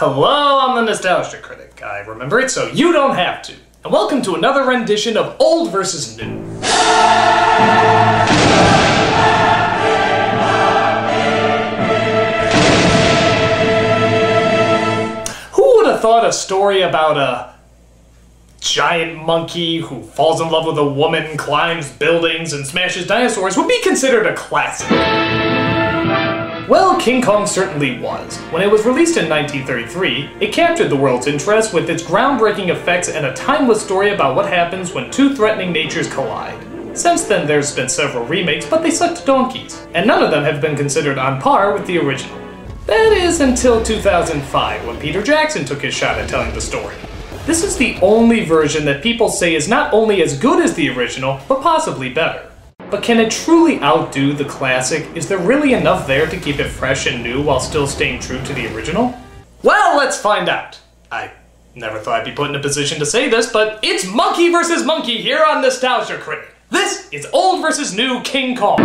Hello, I'm the Nostalgia Critic. I remember it so you don't have to. And welcome to another rendition of Old vs. New. Who would have thought a story about a giant monkey who falls in love with a woman, climbs buildings, and smashes dinosaurs would be considered a classic? Well, King Kong certainly was. When it was released in 1933, it captured the world's interest with its groundbreaking effects and a timeless story about what happens when two threatening natures collide. Since then, there's been several remakes, but they sucked donkeys, and none of them have been considered on par with the original. That is until 2005, when Peter Jackson took his shot at telling the story. This is the only version that people say is not only as good as the original, but possibly better. But can it truly outdo the classic? Is there really enough there to keep it fresh and new while still staying true to the original? Well, let's find out. I never thought I'd be put in a position to say this, but it's monkey versus monkey here on Nostalgia Critic. This is Old vs. New King Kong.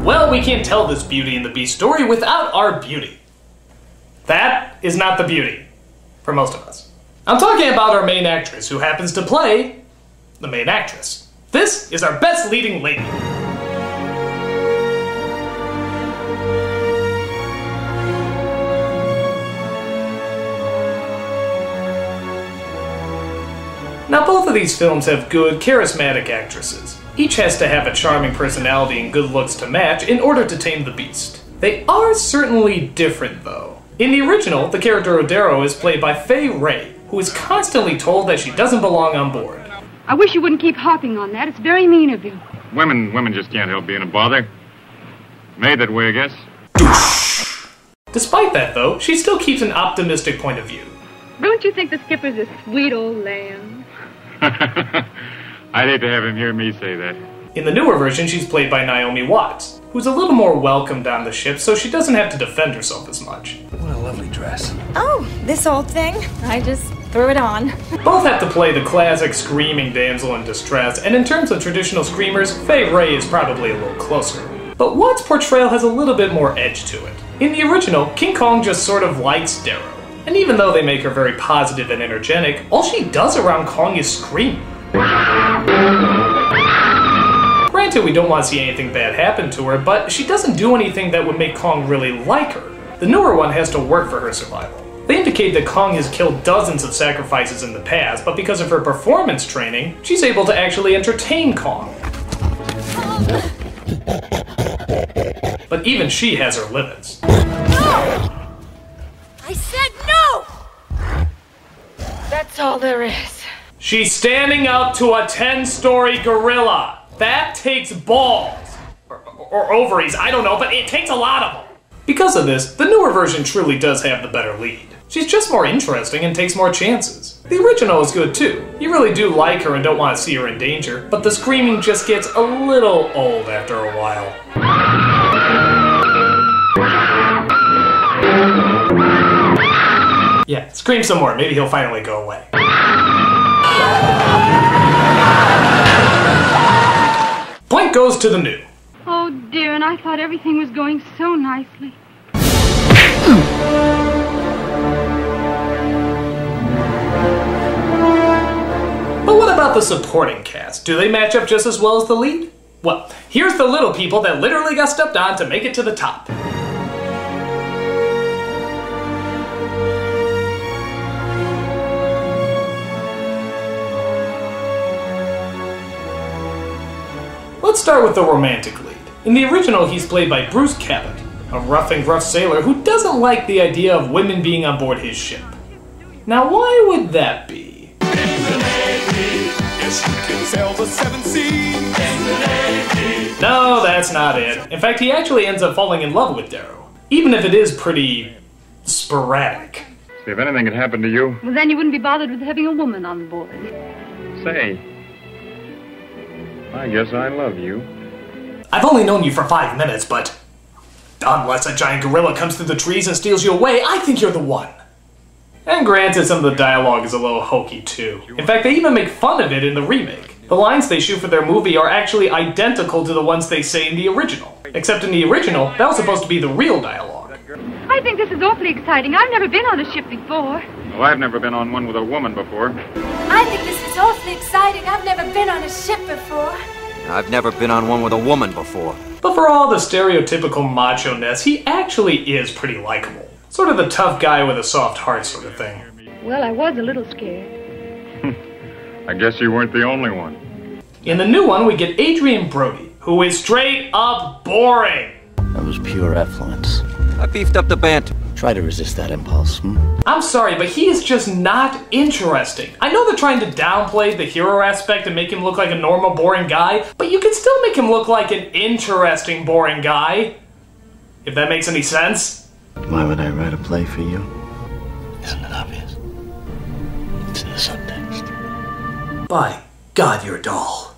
Well, we can't tell this Beauty and the Beast story without our beauty. That is not the beauty, for most of us. I'm talking about our main actress, who happens to play the main actress. This is our best leading lady. Now, both of these films have good, charismatic actresses. Each has to have a charming personality and good looks to match in order to tame the beast. They are certainly different, though. In the original, the character Odero is played by Fay Wray, who is constantly told that she doesn't belong on board. I wish you wouldn't keep harping on that. It's very mean of you. Women just can't help being a bother. Made that way, I guess. Despite that, though, she still keeps an optimistic point of view. Don't you think the skipper's a sweet old lamb? I'd hate to have him hear me say that. In the newer version, she's played by Naomi Watts, who's a little more welcomed on the ship, so she doesn't have to defend herself as much. What a lovely dress. Oh, this old thing? I just threw it on. Both have to play the classic screaming damsel in distress, and in terms of traditional screamers, Fay Wray is probably a little closer. But Watts' portrayal has a little bit more edge to it. In the original, King Kong just sort of likes Darrow. And even though they make her very positive and energetic, all she does around Kong is scream. Granted, we don't want to see anything bad happen to her, but she doesn't do anything that would make Kong really like her. The newer one has to work for her survival. They indicate that Kong has killed dozens of sacrifices in the past, but because of her performance training, she's able to actually entertain Kong. But even she has her limits. No! I said no! That's all there is. She's standing up to a 10-story gorilla. That takes balls. Or ovaries, I don't know, but it takes a lot of them. Because of this, the newer version truly does have the better lead. She's just more interesting and takes more chances. The original is good too. You really do like her and don't want to see her in danger, but the screaming just gets a little old after a while. Yeah, scream some more, maybe he'll finally go away. Point goes to the new. Oh dear, and I thought everything was going so nicely. But what about the supporting cast? Do they match up just as well as the lead? Well, here's the little people that literally got stepped on to make it to the top. Let's start with the romantic lead. In the original, he's played by Bruce Cabot, a rough and gruff sailor who doesn't like the idea of women being on board his ship. Now, why would that be? In the Navy, yes, you can sail the seven seas. In the Navy. No, that's not it. In fact, he actually ends up falling in love with Darrow, even if it is pretty sporadic. See, if anything had happened to you... Well, then you wouldn't be bothered with having a woman on board. Say, I guess I love you. I've only known you for 5 minutes, but unless a giant gorilla comes through the trees and steals you away, I think you're the one. And granted, some of the dialogue is a little hokey too. In fact, they even make fun of it in the remake. The lines they shoot for their movie are actually identical to the ones they say in the original. Except in the original, that was supposed to be the real dialogue. I think this is awfully exciting. I've never been on a ship before. Well, I've never been on one with a woman before. I think this is awfully exciting. I've never been on a ship before. I've never been on one with a woman before. But for all the stereotypical macho-ness, he actually is pretty likable. Sort of the tough guy with a soft heart sort of thing. Well, I was a little scared. I guess you weren't the only one. In the new one, we get Adrian Brody, who is straight up boring. That was pure effluence. I beefed up the banter. Try to resist that impulse, I'm sorry, but he is just not interesting. I know they're trying to downplay the hero aspect and make him look like a normal, boring guy, but you can still make him look like an interesting, boring guy. If that makes any sense. Why would I write a play for you? Isn't it obvious? It's in the subtext. By God, you're a doll.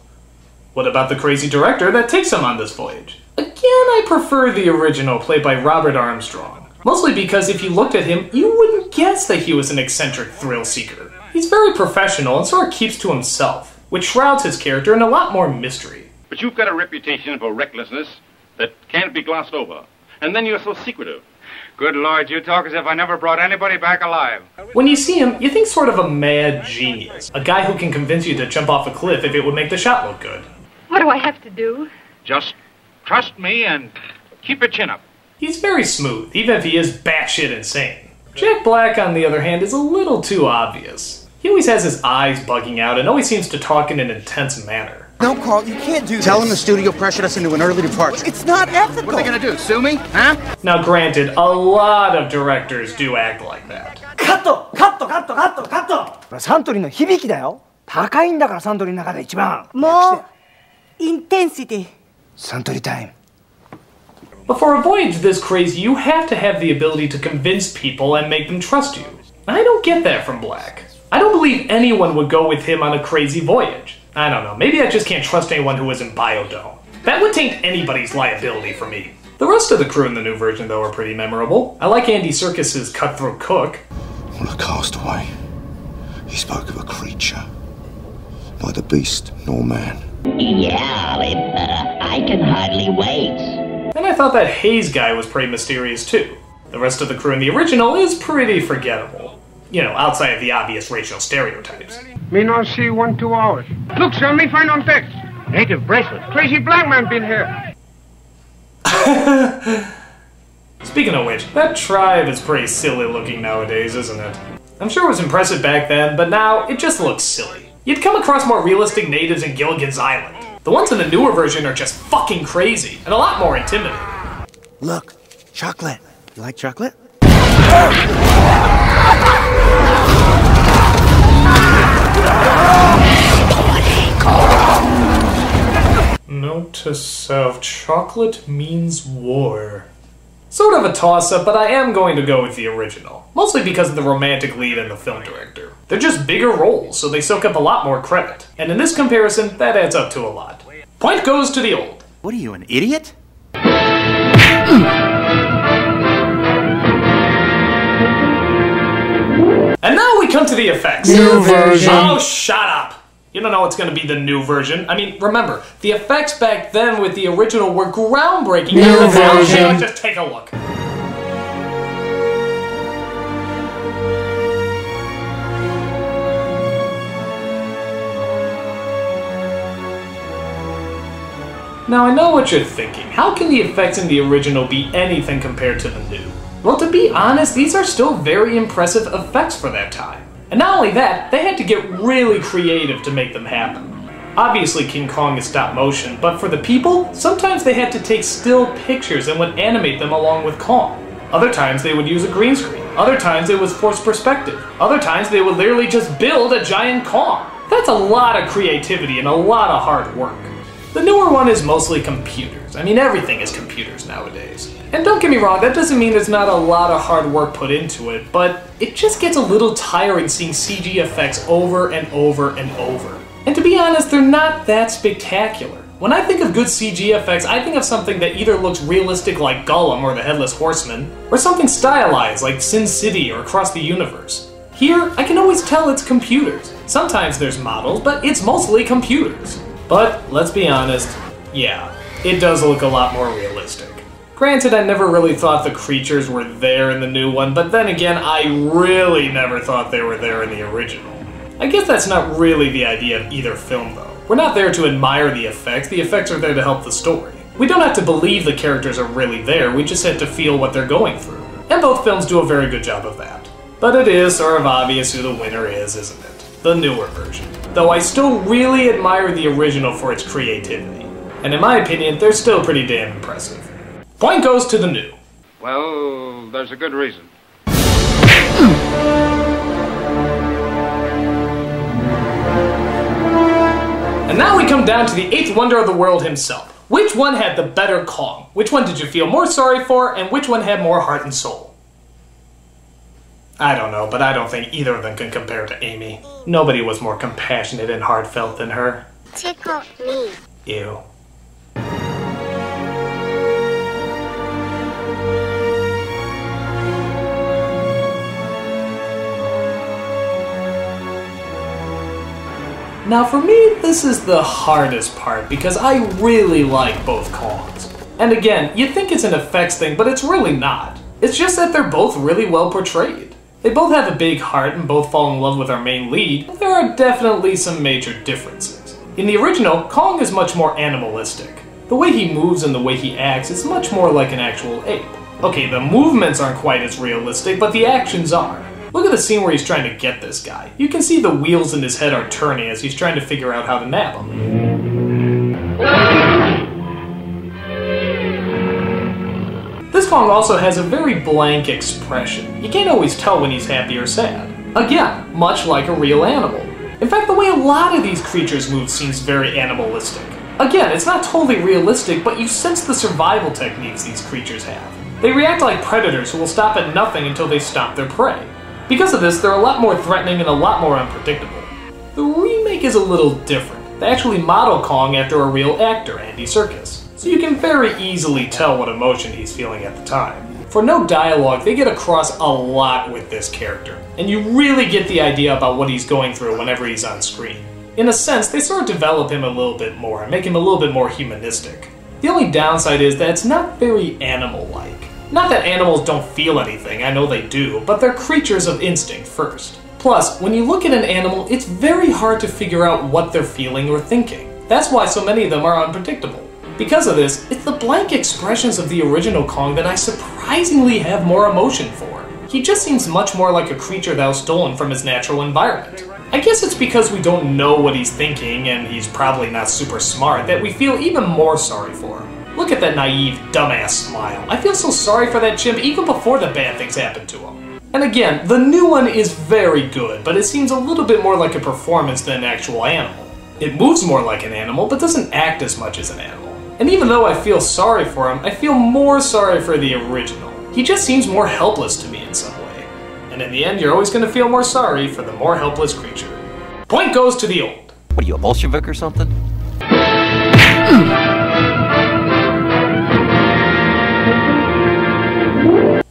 What about the crazy director that takes him on this voyage? Again, I prefer the original, played by Robert Armstrong. Mostly because if you looked at him, you wouldn't guess that he was an eccentric thrill seeker. He's very professional and sort of keeps to himself, which shrouds his character in a lot more mystery. But you've got a reputation for recklessness that can't be glossed over. And then you're so secretive. Good Lord, you talk as if I never brought anybody back alive. When you see him, you think sort of a mad genius. A guy who can convince you to jump off a cliff if it would make the shot look good. What do I have to do? Just trust me and keep your chin up. He's very smooth, even if he is batshit insane. Jack Black, on the other hand, is a little too obvious. He always has his eyes bugging out and always seems to talk in an intense manner. No, Carl, you can't do Tell him the studio pressured us into an early departure. It's not ethical. What are they gonna do, sue me? Huh? Now granted, a lot of directors do act like that. カットカットカットカットカットサントリーの響きだよ高いんだからサントリーの中で一番もうインテンシティサントリータイム But for a voyage this crazy, you have to have the ability to convince people and make them trust you. I don't get that from Black. I don't believe anyone would go with him on a crazy voyage. I don't know, maybe I just can't trust anyone who isn't Biodome. That would taint anybody's liability for me. The rest of the crew in the new version, though, are pretty memorable. I like Andy Serkis's cutthroat cook. On a castaway, he spoke of a creature, neither beast nor man. Yeah, I can hardly wait. And I thought that Hayes guy was pretty mysterious too. The rest of the crew in the original is pretty forgettable. You know, outside of the obvious racial stereotypes. Me not see 1 2 hours. Look, son, me find on deck. Native bracelet. Crazy black man been here. Speaking of which, that tribe is pretty silly looking nowadays, isn't it? I'm sure it was impressive back then, but now it just looks silly. You'd come across more realistic natives in Gilligan's Island. The ones in the newer version are just fucking crazy, and a lot more intimidating. Look, chocolate. You like chocolate? Note to self, chocolate means war. Sort of a toss-up, but I am going to go with the original. Mostly because of the romantic lead and the film director. They're just bigger roles, so they soak up a lot more credit. And in this comparison, that adds up to a lot. Point goes to the old. What are you, an idiot? And now we come to the effects. New version. Oh, shut up. You don't know what's going to be the new version. I mean, remember, the effects back then with the original were groundbreaking. New version. Just take a look. Now, I know what you're thinking. How can the effects in the original be anything compared to the new? Well, to be honest, these are still very impressive effects for that time. And not only that, they had to get really creative to make them happen. Obviously, King Kong is stop motion, but for the people, sometimes they had to take still pictures and would animate them along with Kong. Other times they would use a green screen. Other times it was forced perspective. Other times they would literally just build a giant Kong. That's a lot of creativity and a lot of hard work. The newer one is mostly computers. I mean, everything is computers nowadays. And don't get me wrong, that doesn't mean there's not a lot of hard work put into it, but it just gets a little tiring seeing CG effects over and over and over. And to be honest, they're not that spectacular. When I think of good CG effects, I think of something that either looks realistic like Gollum or the Headless Horseman, or something stylized like Sin City or Across the Universe. Here, I can always tell it's computers. Sometimes there's models, but it's mostly computers. But, let's be honest, yeah, it does look a lot more realistic. Granted, I never really thought the creatures were there in the new one, but then again, I really never thought they were there in the original. I guess that's not really the idea of either film, though. We're not there to admire the effects are there to help the story. We don't have to believe the characters are really there, we just have to feel what they're going through. And both films do a very good job of that. But it is sort of obvious who the winner is, isn't it? The newer version. Though I still really admire the original for its creativity. And in my opinion, they're still pretty damn impressive. Point goes to the new. Well, there's a good reason. And now we come down to the eighth wonder of the world himself. Which one had the better Kong? Which one did you feel more sorry for, and which one had more heart and soul? I don't know, but I don't think either of them can compare to Amy. Nobody was more compassionate and heartfelt than her. Tickle me. Ew. Now for me, this is the hardest part because I really like both Kongs. And again, you'd think it's an effects thing, but it's really not. It's just that they're both really well portrayed. They both have a big heart and both fall in love with our main lead, but there are definitely some major differences. In the original, Kong is much more animalistic. The way he moves and the way he acts is much more like an actual ape. Okay, the movements aren't quite as realistic, but the actions are. Look at the scene where he's trying to get this guy. You can see the wheels in his head are turning as he's trying to figure out how to nab him. This Kong also has a very blank expression. You can't always tell when he's happy or sad. Again, much like a real animal. In fact, the way a lot of these creatures move seems very animalistic. Again, it's not totally realistic, but you sense the survival techniques these creatures have. They react like predators who will stop at nothing until they stomp their prey. Because of this, they're a lot more threatening and a lot more unpredictable. The remake is a little different. They actually model Kong after a real actor, Andy Serkis, so you can very easily tell what emotion he's feeling at the time. For no dialogue, they get across a lot with this character, and you really get the idea about what he's going through whenever he's on screen. In a sense, they sort of develop him a little bit more and make him a little bit more humanistic. The only downside is that it's not very animal-like. Not that animals don't feel anything, I know they do, but they're creatures of instinct first. Plus, when you look at an animal, it's very hard to figure out what they're feeling or thinking. That's why so many of them are unpredictable. Because of this, it's the blank expressions of the original Kong that I surprisingly have more emotion for. He just seems much more like a creature that was stolen from his natural environment. I guess it's because we don't know what he's thinking, and he's probably not super smart, that we feel even more sorry for him. Look at that naive, dumbass smile. I feel so sorry for that chimp even before the bad things happen to him. And again, the new one is very good, but it seems a little bit more like a performance than an actual animal. It moves more like an animal, but doesn't act as much as an animal. And even though I feel sorry for him, I feel more sorry for the original. He just seems more helpless to me in some way. And in the end, you're always going to feel more sorry for the more helpless creature. Point goes to the old. What are you, a Bolshevik or something?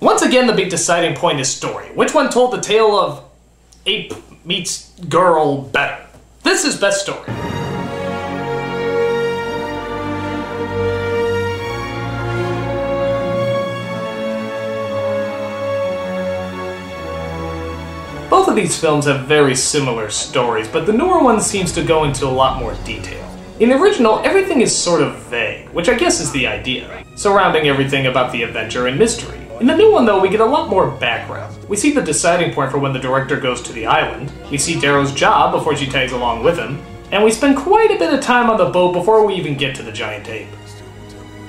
Once again, the big deciding point is story. Which one told the tale of ape meets girl better? This is best story. Both of these films have very similar stories, but the newer one seems to go into a lot more detail. In the original, everything is sort of vague, which I guess is the idea, surrounding everything about the adventure and mystery. In the new one, though, we get a lot more background. We see the deciding point for when the director goes to the island, we see Darrow's job before she tags along with him, and we spend quite a bit of time on the boat before we even get to the giant ape.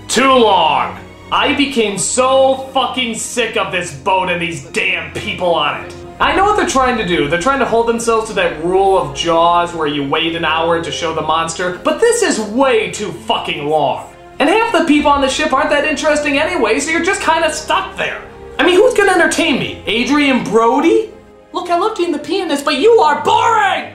Too long! I became so fucking sick of this boat and these damn people on it. I know what they're trying to do. They're trying to hold themselves to that rule of Jaws where you wait an hour to show the monster, but this is way too fucking long. And half the people on the ship aren't that interesting anyway, so you're just kind of stuck there. I mean, who's gonna entertain me? Adrian Brody? Look, I love Dean the pianist, but you are boring!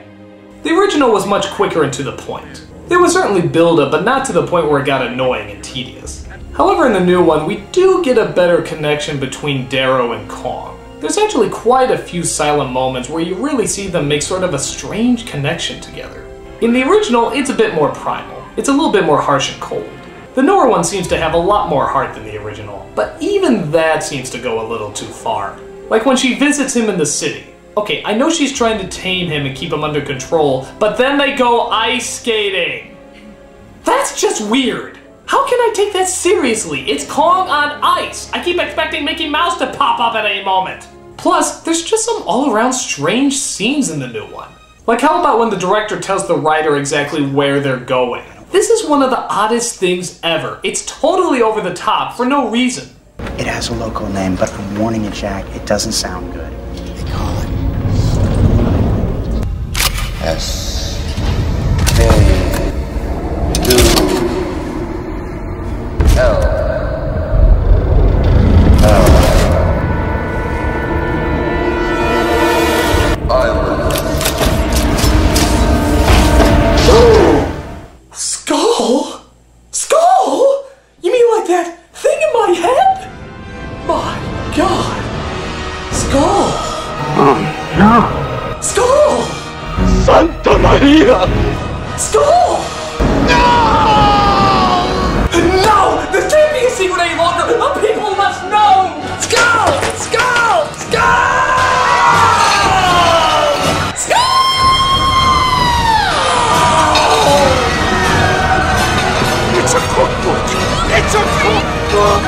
The original was much quicker and to the point. There was certainly build-up, but not to the point where it got annoying and tedious. However, in the new one, we do get a better connection between Darrow and Kong. There's actually quite a few silent moments where you really see them make sort of a strange connection together. In the original, it's a bit more primal. It's a little bit more harsh and cold. The newer one seems to have a lot more heart than the original, but even that seems to go a little too far. Like when she visits him in the city. Okay, I know she's trying to tame him and keep him under control, but then they go ice skating! That's just weird! How can I take that seriously? It's Kong on ice! I keep expecting Mickey Mouse to pop up at any moment! Plus, there's just some all-around strange scenes in the new one. Like how about when the director tells the writer exactly where they're going? This is one of the oddest things ever. It's totally over the top for no reason. It has a local name, but I'm warning you, Jack, it doesn't sound good. They call it Skull? Skull? You mean like that thing in my head? My God. Skull. Oh, no. Skull! Santa Maria! Skull! No! No! This can't be a secret any longer! The people must know! Skull! Skull! Skull! Skull! It's a cookbook! It's a cookbook!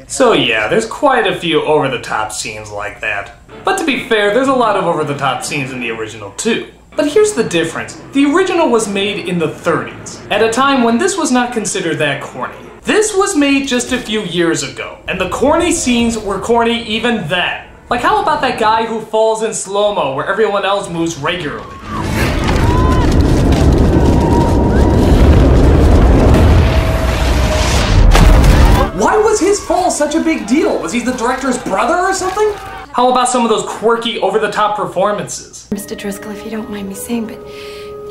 So yeah, there's quite a few over-the-top scenes like that. But to be fair, there's a lot of over-the-top scenes in the original too. But here's the difference. The original was made in the 30s, at a time when this was not considered that corny. This was made just a few years ago, and the corny scenes were corny even then. Like how about that guy who falls in slow-mo where everyone else moves regularly? Why was his fall such a big deal? Was he the director's brother or something? How about some of those quirky, over-the-top performances? Mr. Driscoll, if you don't mind me saying, but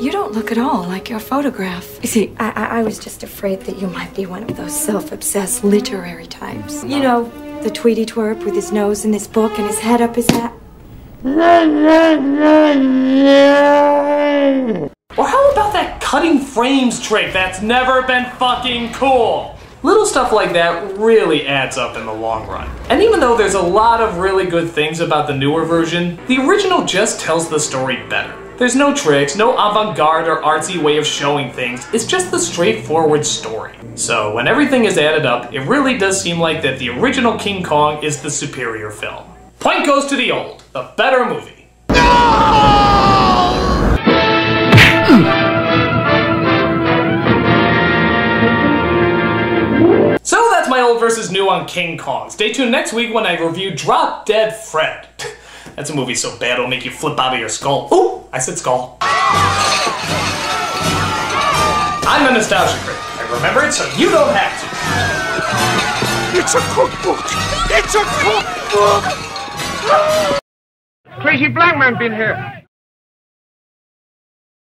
you don't look at all like your photograph. You see, I was just afraid that you might be one of those self-obsessed literary types. You know, the Tweety twerp with his nose in this book and his head up his hat. Or how about that cutting frames trick that's never been fucking cool? Little stuff like that really adds up in the long run. And even though there's a lot of really good things about the newer version, the original just tells the story better. There's no tricks, no avant-garde or artsy way of showing things, it's just the straightforward story. So when everything is added up, it really does seem like that the original King Kong is the superior film. Point goes to the old, the better movie. So that's my old versus new on King Kong. Stay tuned next week when I review Drop Dead Fred. That's a movie so bad it'll make you flip out of your skull. Ooh, I said skull. I'm a nostalgia critic. I remember it so you don't have to. It's a cookbook! It's a cookbook! Crazy black man been here.